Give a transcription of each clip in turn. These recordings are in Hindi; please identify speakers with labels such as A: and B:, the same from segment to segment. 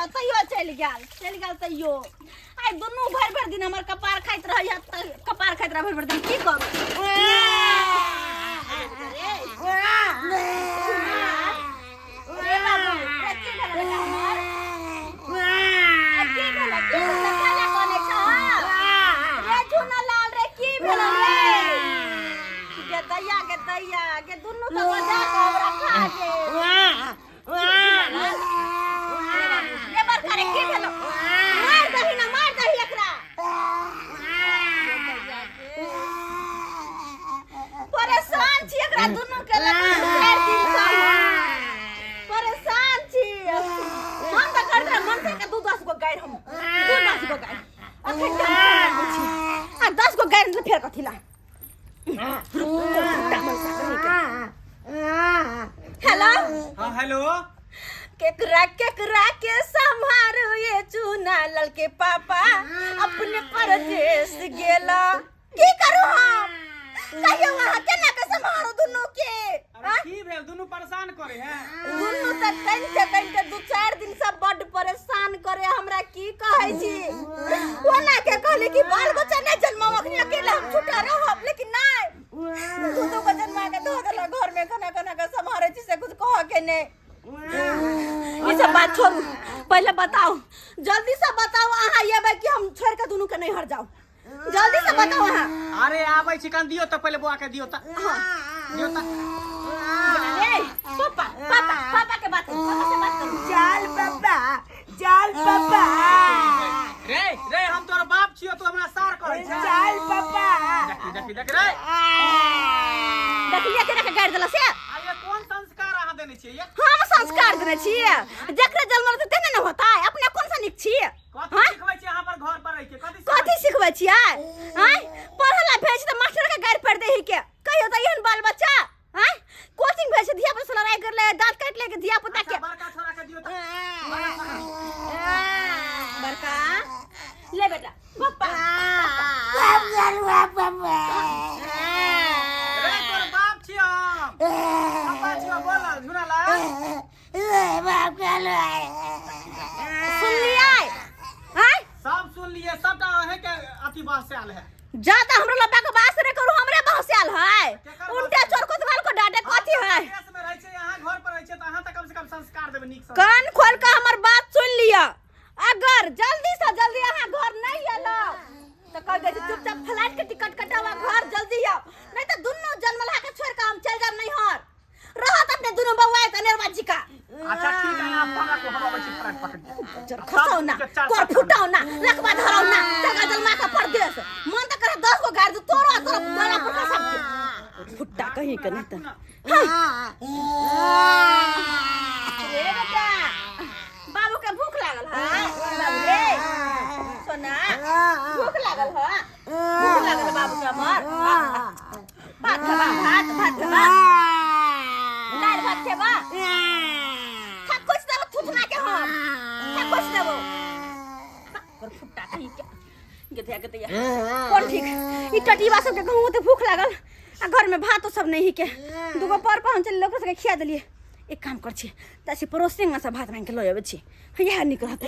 A: जा तैयो चल गेल तैयो आई दुनू भर दिन हमर कपार खाइत रहै कपार खाइत रह भर दिन की करू दैया के दुनू तो बजा के रखा के ये बार करे की भेलो मार दही एकरा परेशान छी एकरा दुनू के परेशान छी हम त कर मन से के 10 गो गाय हम 10 गो गाय आ 10 गो गाय फेर कथिला हेलो
B: हाँ हेलो
A: केकरा के संभारो ये चूना ललके पापा अपने परदेश गेला की करू हम कहियो वहां केना के संभारो दुनु के
B: की भेल दुनु परेशान करे है
A: दुनु त कनिते 2-4 दिन से बड परेशान करे हमरा की कहै छी ओना के कहले कि बाल बच्चा नै जन्माव अखनी अकेला हम छुटा रहब लेकिन नै दूधो को जन्मा के धो देला घर में खाना के संभारे छी से कुछ कह के नै ये सब बात छोड़ू पहले बताओ जल्दी से बताओ अहाँ येबे कि हम छोड़ के दुनु के नहीं हट जाओ जल्दी से बताओ अहाँ
B: अरे आबै चिकन दियो त पहले बुआ के दियो त दियो त
A: अरे पापा के बात करो पापा से बात करो
C: चल पापा
B: रे हम तोर बाप छियो तू हमरा सार कहै छै
C: चल पापा
B: देख रे
A: देखिए केना के गाड़ देला से
B: ये कौन संस्कार अहाँ देने छियै ये
A: हम संस्कार देने छियै जकरा जन्म त तेने न होता है अपने कोन सा निक छियै
B: कथि सिखबै छी अहाँ पर घर पर रह के
A: कथि सिखबै छियै हैं पढ़ला भेज त मास्टर के गाड़ पड़ देहि के कहियो त एहन बाल बच्चा हैं कोचिंग भेज धिया पुता लड़ाई कर ले दांत काट ले के धिया पुता के
B: बड़का छोरा के दियो त
A: बड़का ले बेटा पापा
B: रे तोर बाप छियो पापा छियो बोल झुना ला
A: सुन लिया हैं
B: सब सुन लिए सबटा अहे के अति बात से आल है
A: जाता हमरा लबा के बात रे करू हमरे बहुत आल है उल्टे चोर कोतवाल को डांटे कथि है
B: देश में रहै छै यहाँ घर पर रहै छै त अहाँ त कम से कम संस्कार देबे नीक
A: कान खोल के हमर बात सुन लिया अगर जल्दी से जल्दी अहाँ घर नहीं आलो तो कह दे चुपचाप फ्लाइट के टिकट कटावा घर जल्दी आओ नहीं तो दुन्नो जन्मला के छोड़ के हम चल जाब नहीं हर रहत अपने दुनो बउआ त नेरवाजी का
B: अच्छा ठीक है आप हमरा को हम अबै छी फ्लाइट पकड़
A: जर खसाओ ना कर फुटाओ ना लकवा धराओ ना जगह जन्मा का परदेश मन त करे 10 गो गाड़ दो तोरो गला पर सब फुट्टा कहीं के नहीं त रे बेटा बाबू के भूख लागल है बाबू रे सोना भूख लागल है बाबू के हमर भात खाबा दाल भात खाबा खा कुछ देबो थुथना के हम खा कुछ देबो कर फुट्टा कहीं के गथिया कौन ठीक ई टटीवा सब के कहूं त भूख लागल आ घर में भात सब नहीं के दुगो पर पहुंच लोग के खिया देलिए एक काम कर छी तासी परोसिंग से भात मांग के ल आबै छी यह निक रहते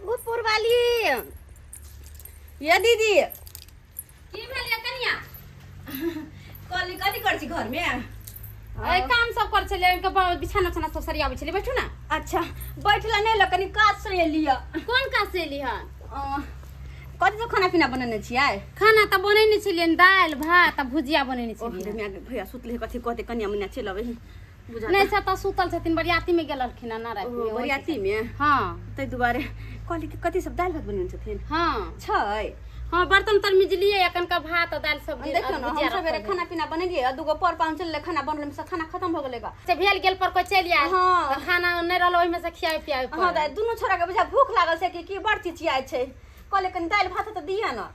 A: भूतपुर वाली ये दीदी
D: की भेल कनिया
A: कली कथि कर छी घर में
D: ए काम सब कर छले इनके बिछाना छना सब सरियाबै छले बैठू ना
A: अच्छा बैठला नहीं ल कनी काज से लिया
D: कोन का से लिहा
A: कथि तो खाना पीना बनने छियै
D: खाना त बनैने छलिए दाल भात आ भुजिया बनैने छलिए
A: ओह मैं भैया सुतले कथि कहते कनिया मुनिया चलबे बुझा
D: नहीं से त सुतल छथिन बरियाती में गेलखिन ना रात में
A: बरियाती में
D: हां
A: तै दुबारे कली के कथि सब दाल भात बनने छथिन
D: हां
A: छै
D: हां बर्तन तर मिजलिए एकन का भात दाल सब्जी
A: देखो ना हम सवेरे खाना पीना बनेलिए आ दुगो पर पाउन चलले खाना बनले में से खाना खत्म हो गेलै
D: से भेल गेल पर को चल आए
A: हाँ।
D: त खाना नै रहल ओहि में से खियाए पियाए
A: हां दाई दुनु छोरा के बुझा भूख लागल से कि बड़ चिचियाय छै कले कनी दाल भात त दिया ना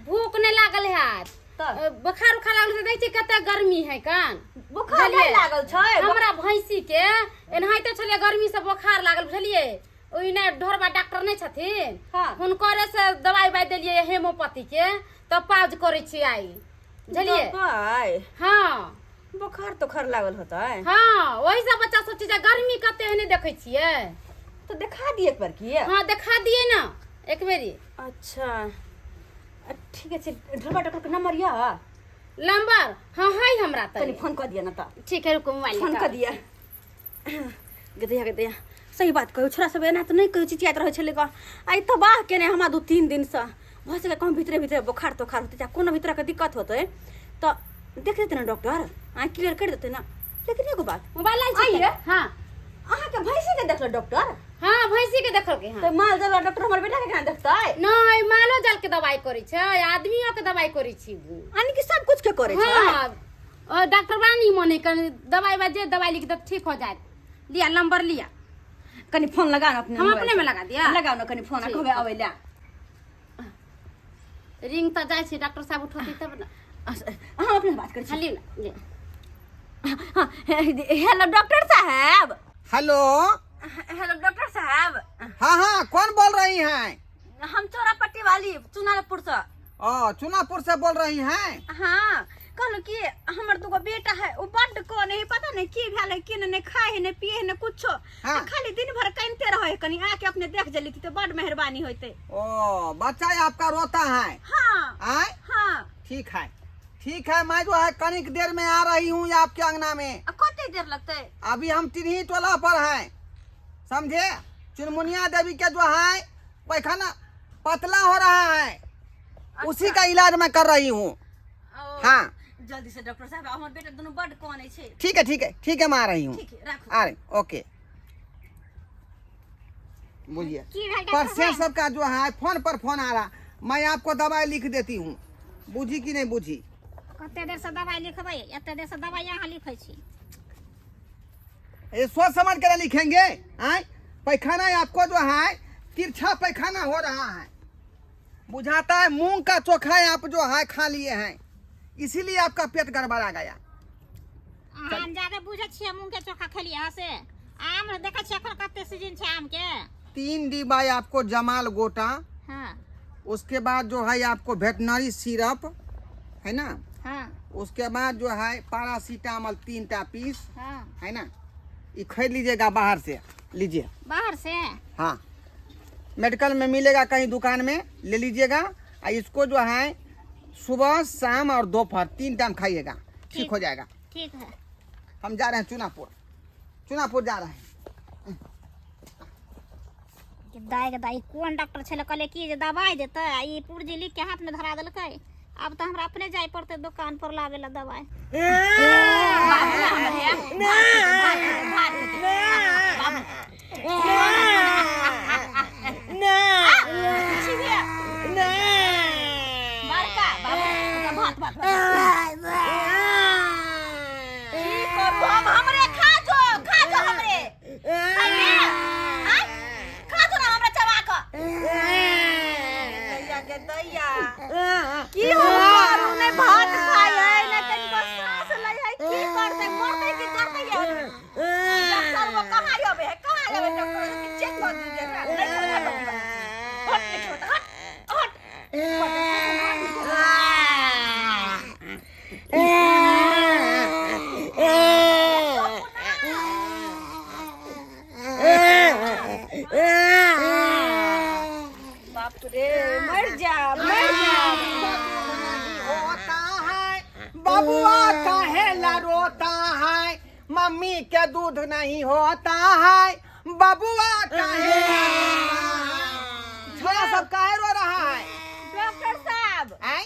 D: भूख नै लागल है बुखार उखा लागल से देखै छी कते गर्मी है कान
A: बुखार नहीं लागल छै
D: हमरा भैंसी के एनाहिते छले गर्मी से बुखार लागल बुझलिए ओइने ढोरबा डॉक्टर नै छथिन
A: हां
D: हुनकरे से दवाई बाई देलिए हेमोपैथी के त पाउज करै छी आई बुझलिए?
A: दवाई
D: हाँ
A: बुखार तो खर लागल होता है
D: हाँ, वही सब बच्चा सब चीज गर्मी कते है नहीं देखे छिए।
A: तो दिखा दिए एक बार की
D: हाँ देखा दिए ना एक बेरी।
A: अच्छा ठीक है ढोलबा डॉक्टर का नंबर या
D: नंबर हाँ है हमरा
A: तनी
D: तनी।
A: फोन कर दिया ना तो
D: ठीक है रुको मोबाइल
A: फोन कर दिया गदया सही बात कहू छोरा सब एना तो नहीं कहू चिचियात रहे छले ग आई तो बाह के ने हमरा 2-3 दिन से भस के कम भीतर बुखार तोखार होते जा कोनो भीतर के दिक्कत होते तो देख देते ना डॉक्टर आ क्लियर कर देते ना। लेकिन एगो बात
D: मोबाइल लाई
A: आइए
D: हाँ
A: अहाँ के भैंसी के देखलो डॉक्टर
D: हाँ भैंसी के देखल के हाँ।
A: तो माल जला डॉक्टर हमर बेटा के केना देखतै
D: नहीं मालो जल के दवाई करी छै आदमियों के दवाई करी छी।
A: यानी कि सब कुछ के करे छै
D: हाँ और डॉक्टर बानी मने कर दवाई बाजे दवाई लिख दे ठीक हो जाए। लिया नंबर लिया
A: कनी फोन लगा ना अपने
D: हम अपने में लगा दिया
A: लगाओ ना कनी फोन कहबे आवे ला
D: रिंग तो जाय छी डॉक्टर साहब उठोती तब ना।
A: हम अपने बात कर छी
D: खाली ना जी।
A: हेलो डॉक्टर साहब
E: हेलो।
A: हेलो डॉक्टर साहब
E: हाँ हाँ कौन बोल रही हैं?
A: हम चोरापट्टी वाली चुनारपुर से
E: चुनापुर से बोल रही हैं?
A: हाँ कहलो कि हमर दुगो बेटा है वो बड्ड को नहीं पता नहीं की भेल है कि नहीं खाए है नहीं पिए है नहीं कुछो
E: हाँ।
A: खाली दिन भर कानते रहे कनी आके अपने देख जली तो बड़ मेहरबानी होते।
E: ओ बच्चा आपका रोता है?
A: हाँ
E: आए
A: हाँ
E: ठीक है मैं जो है कनिक देर में आ रही हूँ आपके अंगना में।
A: कते देर लगते?
E: अभी हम तिरही टोला पर हैं समझे। चुनमुनिया देवी के जो है पैखाना पतला हो रहा है उसी का इलाज मैं कर रही हूँ। हाँ
A: जल्दी से डॉक्टर साहब हमारे बेटा दोनों बड़ कोने छे।
E: ठीक है मैं आ रही हूँ।
A: ठीक है राखो
E: आ रही ओके। बुझिए परसेंट सबका जो है फोन पर फोन आ रहा मैं आपको दवाई लिख देती हूँ बुझी कि नहीं बुझी।
F: कते देर से दवाई लिखबै एते देर से दवाई यहाँ लिखै छी।
E: ये सोच समझ कर लिखेंगे। आए पैखाना आपको जो है तिरछा पैखाना हो रहा है बुझाता है मूंग का चोखा आप जो है खा लिए हैं इसीलिए आपका पेट गड़बड़ा गया।
F: हम ज्यादा बुझे छियै मूंग के चोखा खेलिए हँ से आम देखै छियै एखन कते सीजन छै आम के।
E: 3 डिब्बा आपको जमाल गोटा
F: हाँ
E: उसके बाद जो है आपको वेटनरी सिरप है ना
F: हाँ
E: उसके बाद जो है पैरासीटामोल 3 पीस
F: हाँ
E: है ना ये खरीद लीजिएगा बाहर से लीजिए।
F: बाहर से
E: हाँ मेडिकल में मिलेगा कहीं दुकान में ले लीजिएगा और इसको जो है सुबह शाम और दोपहर 3 टाइम खाइएगा ठीक हो जाएगा।
F: ठीक है
E: हम जा रहे हैं चुनापुर जा रहे हैं।
F: दाई कोन डॉक्टर छले कहले कि जे दवाई देते ई पुर्जी लिख के हाथ में धरा देलकै अब तो हमरा अपने जाय पड़ते दुकान पर लावे ला दवाई।
A: की हो करू ने भात खाय है ने कनिको सांस लै है की करते मरते की करते है डॉक्टर वो कहां जाबे है डॉक्टर के चेक कर दीजिए बाप रे मर जा
E: होता है बबुआ काहे ला रोता है मम्मी के दूध नहीं होता है बबुआ काहे ला रोता है। छोरा सब काहे रो रहा है?
A: डॉक्टर साहब
E: आए?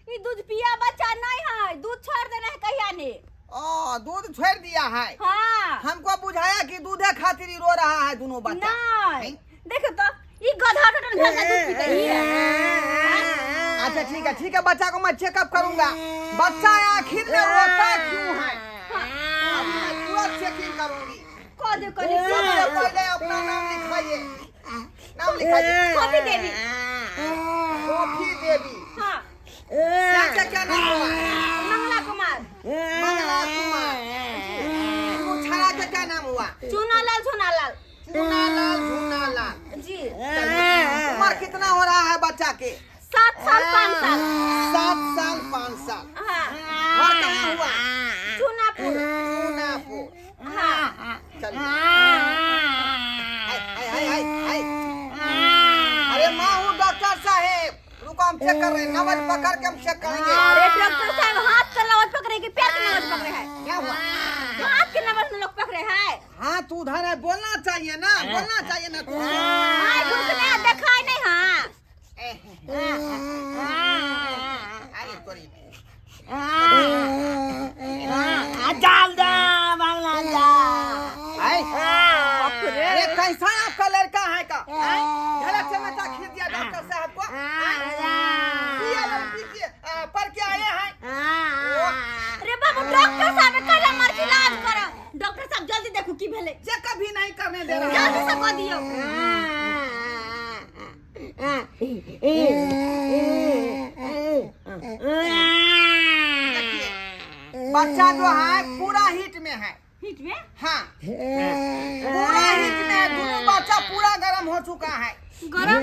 A: ई दूध पिया बच्चा नहीं है दूध छोड़ देना है कहिया ने।
E: ओ दूध छोड़ दिया है।
A: हाँ
E: हमको बुझाया कि दूधे खातिर ही रो रहा है दोनों बच्चा।
A: नहीं देखो तो ई गधा टटन भेल का दूध पीते ही
E: अच्छा ठीक है बच्चा को मैं चेकअप करूंगा बच्चा आखिर में रोता क्यों है अभी मैं पूरा चेकिंग करूंगी।
A: को दे
E: सबसे पहले अपना नाम लिखाइए
A: कॉफी देवी
E: कॉफी देवी।
A: हाँ
E: क्या नाम हुआ?
A: मंगला कुमार
E: मंगला कुमार। मुछारा का क्या नाम हुआ?
A: चुनालाल
E: झूनालाल।
A: जी
E: उम्र कितना हो रहा है बच्चा के?
A: 7 साल 5 साल
E: 7 साल 5 साल।
A: हाँ
E: हुआ?
A: चुनापुर।
E: चुनापुर।
A: हाँ
E: चलिए। हाय। अरे माँ हूँ डॉक्टर साहेब, रुको हम चेक कर रहे हैं, नब्ज पकड़ के हम चेक करेंगे।
A: अरे डॉक्टर साहब हाथ का नब्ज पकड़े कि पैर का नब्ज पकड़े है?
E: क्या हुआ?
A: हाथ के नब्ज में लोग पकड़े है।
E: हाथ उधर है, बोलना चाहिए ना, बोलना चाहिए ना तू।
A: हाय घुटने दिखाई नहीं हाँ।
E: अरे तोरी
C: डाल दे बांग्ला जा
E: अरे कैसा आपका लड़का है का? गलत से मचा खींच दिया डॉक्टर साहब को। ये लड़की के पर क्या आए हैं?
A: अरे बाबू डॉक्टर साहब कल मर के इलाज करो। डॉक्टर साहब जल्दी देखो की भेले।
E: जे कभी नहीं करने दे रहा।
A: जल्दी से कर दियो।
E: बच्चा जो है पूरा हिट में है।
A: हिट में?
E: हाँ पूरा हिट में है। दोनों बच्चा पूरा गर्म हो चुका है।
A: गरम?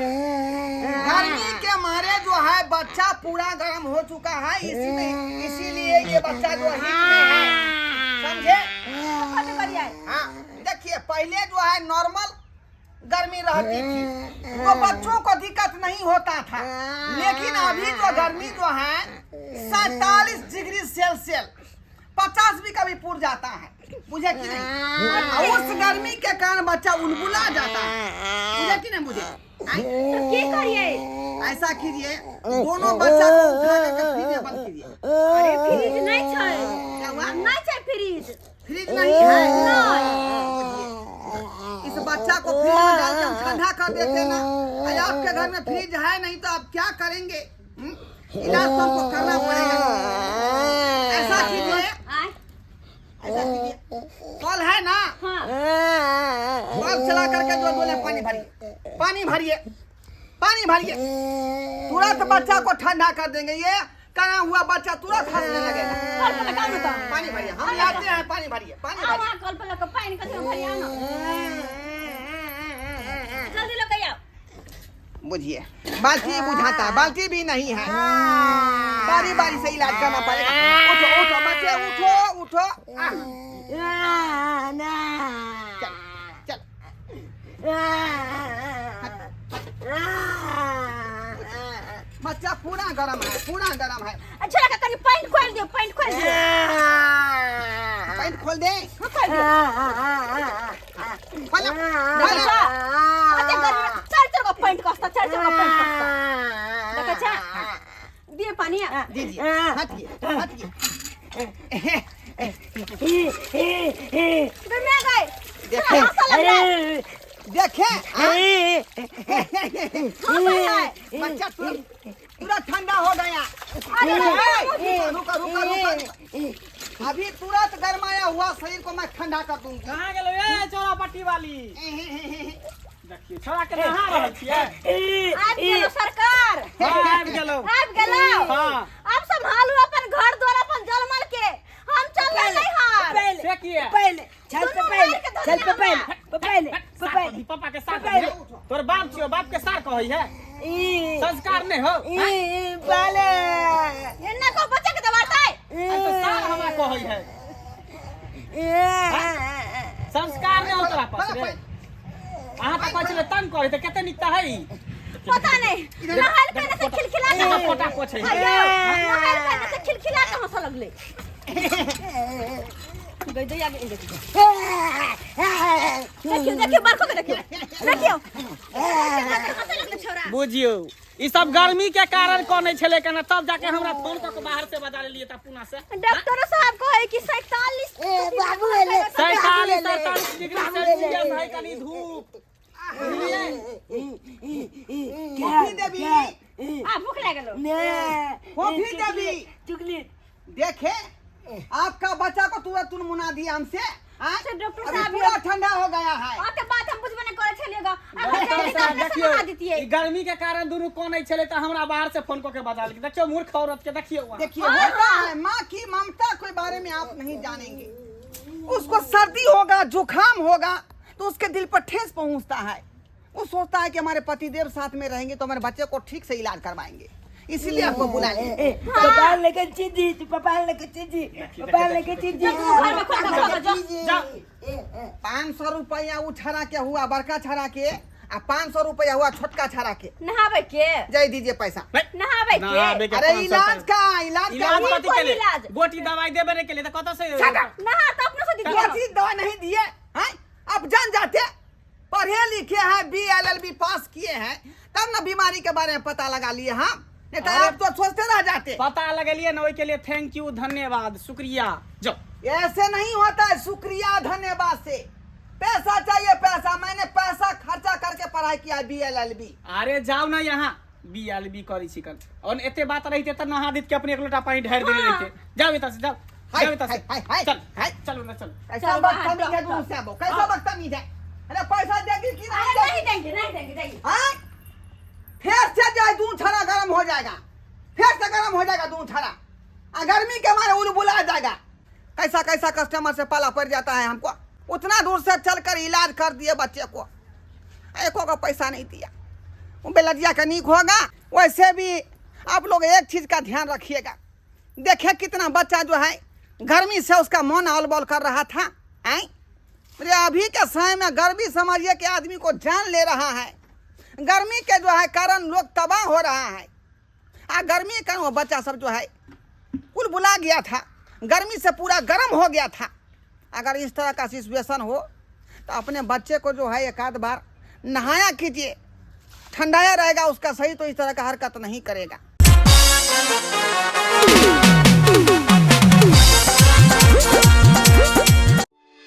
E: गर्मी के मारे जो है बच्चा पूरा गर्म हो चुका है, इसीलिए ये बच्चा जो हिट में है, समझे? हाँ देखिए पहले जो है नॉर्मल गर्मी रहती थी तो बच्चों को दिक्कत नहीं होता था, लेकिन अभी जो गर्मी जो है 47 डिग्री सेल्सियस 50 भी कभी पूर जाता है, मुझे कि नहीं? उस गर्मी के कारण बच्चा उलबुला जाता है, मुझे कि नहीं? मुझे
A: की करिए?
E: ऐसा कीजिए दोनों बच्चा को उठा के फ्रिज में बंद कीजिए।
A: अरे फ्रिज नहीं छै।
E: क्या हुआ?
A: नहीं छै फ्रिज।
E: फ्रिज नहीं है? इस बच्चा को फ्रिज में डाल के हम ठंडा कर देते ना। अरे आपके घर में फ्रिज है नहीं तो आप क्या करेंगे? इलाज तो हमको करना पड़ेगा। ऐसा कीजिए, ऐसा कीजिए, कल है ना, कल चला करके जो बोले पानी भरिए, पानी भरिए, पानी भरिए, तुरंत बच्चा को ठंडा कर देंगे। ये कहाँ हुआ बच्चा तुरंत हंसने लगेगा। पानी भरिए, हम लाते हैं, पानी भरिए, पानी भरिए।
A: कल पे लगा पानी का भरिया ना। जल्दी लेके आओ।
E: बुझिए बाल्टी बुझाता है, बाल्टी भी नहीं है, बारी बारी से इलाज करना पड़ेगा। उठो उठो बच्चे, उठो उठो। चल चल बच्चा पूरा गरम है, पूरा गरम है।
A: अच्छा लगा कहीं पैंट खोल दियो, पैंट खोल दियो।
E: पैंट खोल दे,
A: खोल दियो।
E: खोलो,
A: देखा? अते गर्मी चल को पैंट कस्ता, चल को पैंट कस्ता। देखा छा? दिए पानी आ।
E: दीजिए, हटिए हटिए।
A: गर्मी आ गई।
E: देखे देखे बच्चा पूरा ठंडा हो गया। रुको रुको रुको, अभी तुरंत गरमाया हुआ शरीर को मैं ठंडा कर दूंगी।
B: कहाँ गेलो ये चौरा पट्टी वाली? देखिए छोरा के नहा रहल छियै।
A: आप गेलो सरकार।
B: हाँ आबि गेलो।
A: आप गेलो।
B: हाँ।
A: आप संभालू अपन घर द्वार अपन जलमल के। हम चल नहीं हार।
B: से किए?
C: पहले चल पे पहले चल पे पहले
B: पापा के साथ है। तोर बाप छियो, बाप के सार कहै है। संस्कार नहीं हो।
C: पहले
A: एन्ना को बच्चा के दबाता है।
B: तो सार हमरा कहै है। संस्कार नहीं हो तोरा पास रे। अहाँ तो कहै छले तंग करे त कते निकता है।
A: पता नहीं नहाल करने से खिलखिला के
B: पोटा पोछै है।
A: नहाल करने से खिलखिला के हंस लगले। गई दे आगे देखियो। देखियो बारको के देखियो। देखियो। हंस लगले छोरा।
B: बुझियो ई सब गर्मी के कारण कोने छले कना, तब जाके हमरा फोन क के बाहर से बजा लिए त पुना से।
A: डॉक्टर साहब कहे कि 47
C: बाबू एले
B: 47 डिग्री सेल्सियस है कनी धूप।
E: कॉफी देवी,
A: आ भूख लागलो।
E: कॉफी देवी।
C: चुकली
E: देखे आपका बच्चा को तुरंत मुना दिया हमसे।
A: अच्छा डॉक्टर
E: अभी
A: साहब
E: पूरा ठंडा हो गया है।
A: और तो बात हम बुझबे नहीं करे छलिएगा।
B: डॉक्टर साहब देखियो
A: दीतिए।
B: ई गर्मी के कारण दुनु कोने छले त हमरा बाहर से फोन क के बजा ली। देखियो मूर्ख औरत के देखियो वहाँ।
E: देखिए होता है माँ की ममता के बारे में आप नहीं जानेंगे। उसको सर्दी होगा, जुकाम होगा तो उसके दिल पर ठेस पहुंचता है। वो सोचता है कि हमारे पतिदेव साथ में रहेंगे तो हमारे बच्चे को ठीक से इलाज करवाएंगे, इसीलिए आपको बुला लिए।
C: पापा लेके चीजी, पापा लेके चीजी, पापा लेके चीजी।
A: घर में खुद का
B: जा
E: 500 रुपया वो छड़ा के हुआ बड़का छड़ा के, आ 500 रुपया हुआ छोटका छड़ा के।
A: नहावे के
E: जय दीजिए पैसा।
A: नहावे के
E: अरे इलाज का
B: इलाज
A: ये
B: कथी
A: कोई
B: के लिए?
A: इलाज?
B: गोटी दवाई देबे रे के लिए तो कत से
A: नहा तो अपने से
E: ये
A: दीजिए
E: चीज दवा नहीं दिए हैं? आप जान जाते, पढ़े लिखे हैं, BLLB पास किए हैं, तब ना बीमारी के बारे में पता लगा लिए हम, नहीं तो आप तो सोचते रह जाते।
B: पता लगलिए ना, ओई के लिए थैंक यू, धन्यवाद, शुक्रिया। जो
E: ऐसे नहीं होता है शुक्रिया धन्यवाद से। पैसा चाहिए पैसा, मैंने पैसा खर्चा करके पढ़ाई किया BLLB।
B: अरे जाओ ना यहाँ BLB करी छिकन, और एते बात रही त नहा दित के अपने एक लोटा पानी ढार देले रहते। जाओ इधर से, जाओ जाओ इधर से,
E: हाय
B: चल
E: हाय
B: चलो ना चल।
E: कैसा
A: चल,
E: बदतमीज
A: बाहर
E: है दूर से वो, कैसा बदतमीज है। अरे पैसा देगी कि नहीं देगी?
A: नहीं देंगे
E: हाँ? फिर से जो है दूध छड़ा गर्म हो जाएगा, फिर से गर्म हो जाएगा दूध छड़ा, गर्मी के मारे उल बुला जाएगा। कैसा कैसा कस्टमर से पाला पड़ जाता है हमको। उतना दूर से चलकर इलाज कर दिए बच्चे को, एको का पैसा नहीं दिया। वो बेलजिया का नीक होगा। वैसे भी आप लोग एक चीज का ध्यान रखिएगा, देखे कितना बच्चा जो है गर्मी से उसका मन अलबल कर रहा था। अरे अभी के समय में गर्मी समझिए कि आदमी को जान ले रहा है। गर्मी के जो है कारण लोग तबाह हो रहा है। गर्मी के कारण वो बच्चा सब जो है कुल बुला गया था, गर्मी से पूरा गर्म हो गया था। अगर इस तरह का सिचुएशन हो तो अपने बच्चे को जो है एक आध बार नहाया कीजिए, ठंडाया रहेगा उसका सही, तो इस तरह का हरकत नहीं करेगा।